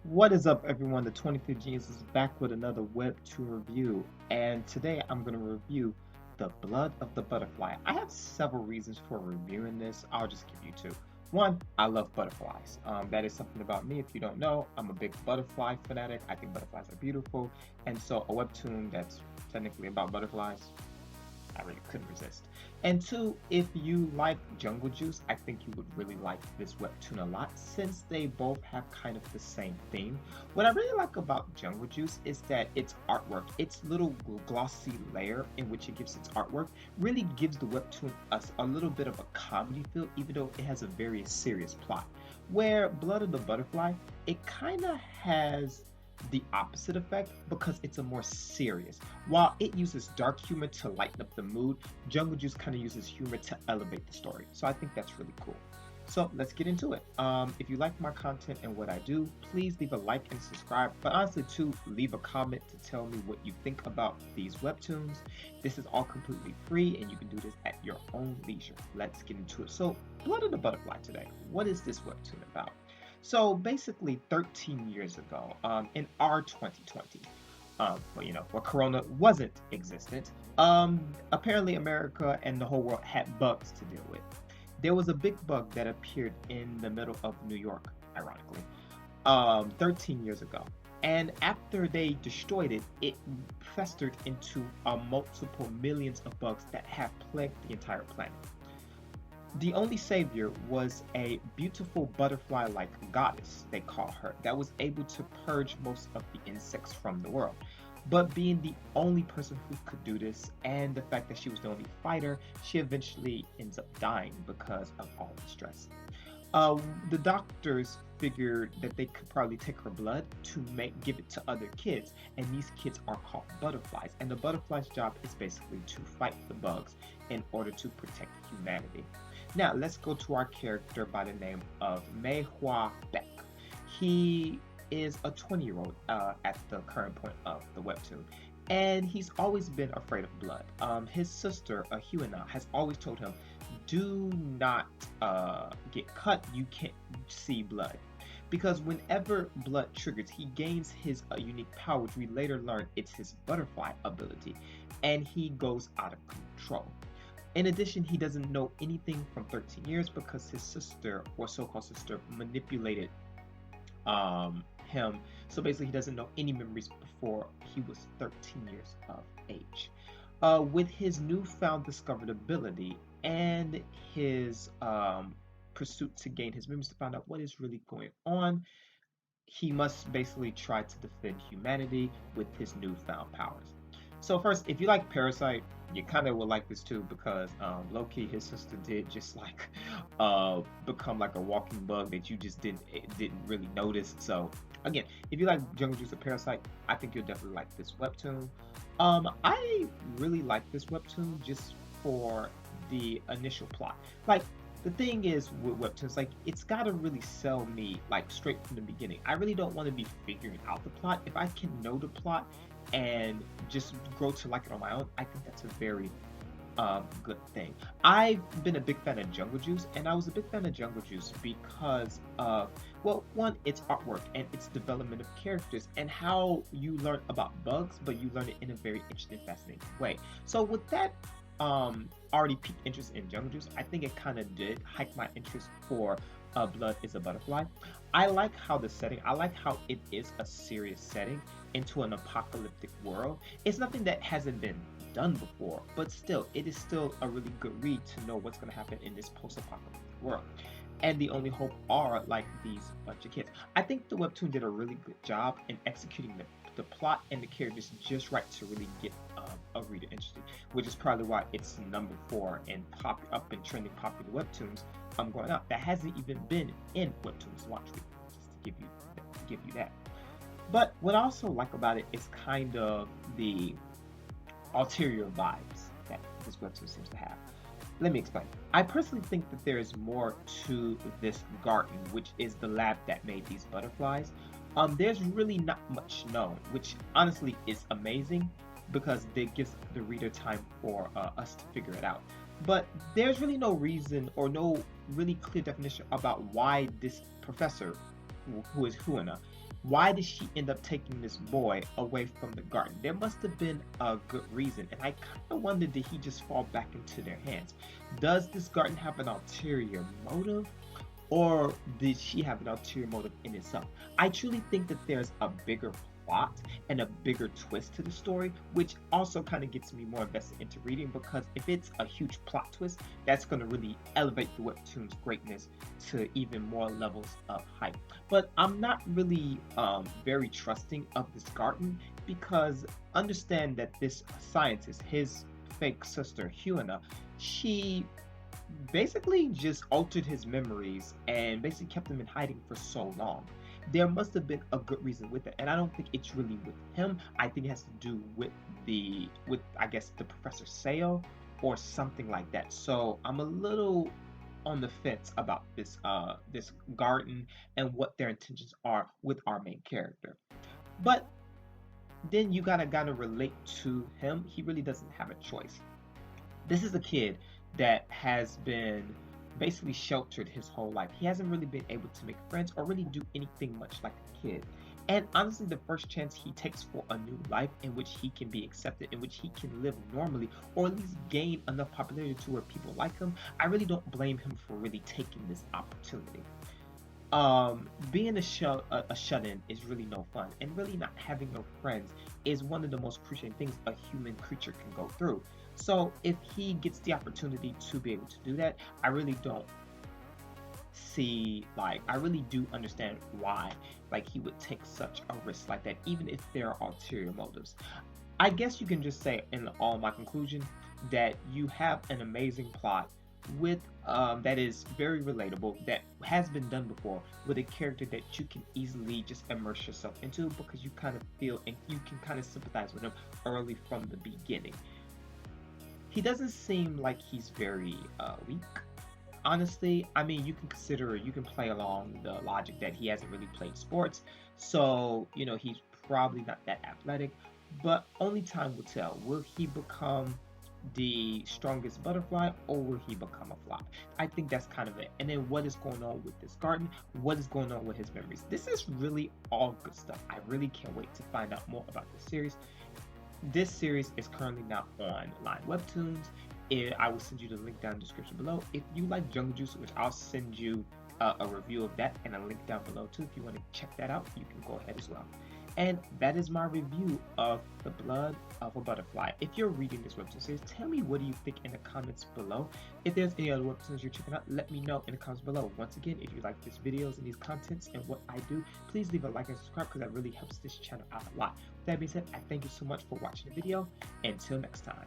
What is up, everyone? The 23 Genius is back with another Webtoon review, and today I'm going to review The Blood of the Butterfly. I have several reasons for reviewing this. I'll just give you two. One, I love butterflies. That is something about me. If you don't know, I'm a big butterfly fanatic. I think butterflies are beautiful, and so a webtoon that's technically about butterflies, I really couldn't resist. And two, if you like Jungle Juice, I think you would really like this webtoon a lot since they both have kind of the same theme. What I really like about Jungle Juice is that its artwork, its little glossy layer in which it gives its artwork, really gives the webtoon us a little bit of a comedy feel, even though it has a very serious plot. Where Blood of the Butterfly, it kind of has the opposite effect because it's a more serious. While it uses dark humor to lighten up the mood, Jungle Juice kind of uses humor to elevate the story. So I think that's really cool. So let's get into it. If you like my content and what I do, please leave a like and subscribe. But honestly, too, leave a comment to tell me what you think about these webtoons. This is all completely free, and you can do this at your own leisure. Let's get into it. So, Blood of the Butterfly today. What is this webtoon about? So basically, 13 years ago, in our 2020, where Corona wasn't existent, apparently America and the whole world had bugs to deal with. There was a big bug that appeared in the middle of New York, ironically, 13 years ago. And after they destroyed it, it festered into multiple millions of bugs that have plagued the entire planet. The only savior was a beautiful butterfly like goddess, they call her, that was able to purge most of the insects from the world. But being the only person who could do this, and the fact that she was the only fighter, she eventually ends up dying because of all the stress. Uh, the doctors figured that they could probably take her blood to give it to other kids, and these kids are called butterflies. And the butterfly's job is basically to fight the bugs in order to protect humanity. Now let's go to our character by the name of Mei Hua Beck. He is a 20-year-old at the current point of the webtoon, and he's always been afraid of blood. His sister, Huana, has always told him, "Do not get cut. You can't see blood." Because whenever blood triggers, he gains his unique power, which we later learn it's his butterfly ability, and he goes out of control. In addition, he doesn't know anything from 13 years because his sister, or so-called sister, manipulated him. So basically, he doesn't know any memories before he was 13 years of age. With his newfound discovered ability and his pursuit to gain his memories to find out what is really going on, he must basically try to defend humanity with his newfound powers. So first, if you like Parasite, you kind of will like this too because low-key his sister did just like become like a walking bug that you just didn't really notice. So again, if you like Jungle Juice or Parasite, I think you'll definitely like this webtoon. I really like this webtoon just for the initial plot. Like the thing is with webtoons, like it's gotta really sell me like straight from the beginning. I really don't want to be figuring out the plot. If I can know the plot and just grow to like it on my own, I think that's a very good thing. I've been a big fan of Jungle Juice, and I was a big fan of Jungle Juice because of, well, one, its artwork and its development of characters and how you learn about bugs, but you learn it in a very interesting, fascinating way. So with that already piqued interest in Jungle Juice, I think it kind of did hike my interest for Blood is a Butterfly. I like how the setting, I like how it is a serious setting into an apocalyptic world. It's nothing that hasn't been done before, but still, it is still a really good read to know what's going to happen in this post-apocalyptic world. And the only hope are like these bunch of kids. I think the webtoon did a really good job in executing the plot and the characters just right to really get a reader interested, which is probably why it's number 4 in up and trending popular webtoons going up. That hasn't even been in webtoons launch week, just to give you that. But what I also like about it is kind of the ulterior vibes that this webtoon seems to have. Let me explain. I personally think that there is more to this garden, which is the lab that made these butterflies. There's really not much known, which honestly is amazing because it gives the reader time for us to figure it out. But there's really no reason or no really clear definition about why this professor, who is Huana, Why did she end up taking this boy away from the garden? There must have been a good reason, and I kind of wonder, did he just fall back into their hands? Does this garden have an ulterior motive? Or did she have an ulterior motive in itself? I truly think that there's a bigger plot and a bigger twist to the story, which also kind of gets me more invested into reading, because if it's a huge plot twist, that's going to really elevate the webtoon's greatness to even more levels of hype. But I'm not really very trusting of this garden, because understand that this scientist, his fake sister Huana, she basically just altered his memories and basically kept him in hiding for so long. There must have been a good reason with it, and I don't think it's really with him. I think it has to do with I guess the Professor Sayo or something like that. So I'm a little on the fence about this garden and what their intentions are with our main character. But then you gotta relate to him. He really doesn't have a choice. This is a kid that has been basically sheltered his whole life. He hasn't really been able to make friends or really do anything much like a kid. And honestly, the first chance he takes for a new life in which he can be accepted, in which he can live normally, or at least gain enough popularity to where people like him, I really don't blame him for really taking this opportunity. Being a shut-in is really no fun, and really not having no friends is one of the most crucial things a human creature can go through. So if he gets the opportunity to be able to do that, I really don't see, like, I really do understand why, like, he would take such a risk like that, even if there are ulterior motives. I guess you can just say in all my conclusion that you have an amazing plot with that is very relatable, that has been done before, with a character that you can easily just immerse yourself into, because you kind of feel and you can kind of sympathize with him early from the beginning. He doesn't seem like he's very weak. Honestly, I mean, you can play along the logic that he hasn't really played sports, so he's probably not that athletic. But only time will tell. Will he become the strongest butterfly, or will he become a flop? I think that's kind of it. And then what is going on with this garden? What is going on with his memories? This is really all good stuff. I really can't wait to find out more about this series. This series is currently now on Line Webtoons. I will send you the link down in the description below. If you like Jungle Juice, which I'll send you a review of that and a link down below too. If you want to check that out, you can go ahead as well. And that is my review of The Blood of a Butterfly. If you're reading this webtoon series, tell me what do you think in the comments below. If there's any other webtoons you're checking out, let me know in the comments below. Once again, if you like these videos and these contents and what I do, please leave a like and subscribe, because that really helps this channel out a lot. With that being said, I thank you so much for watching the video. Until next time.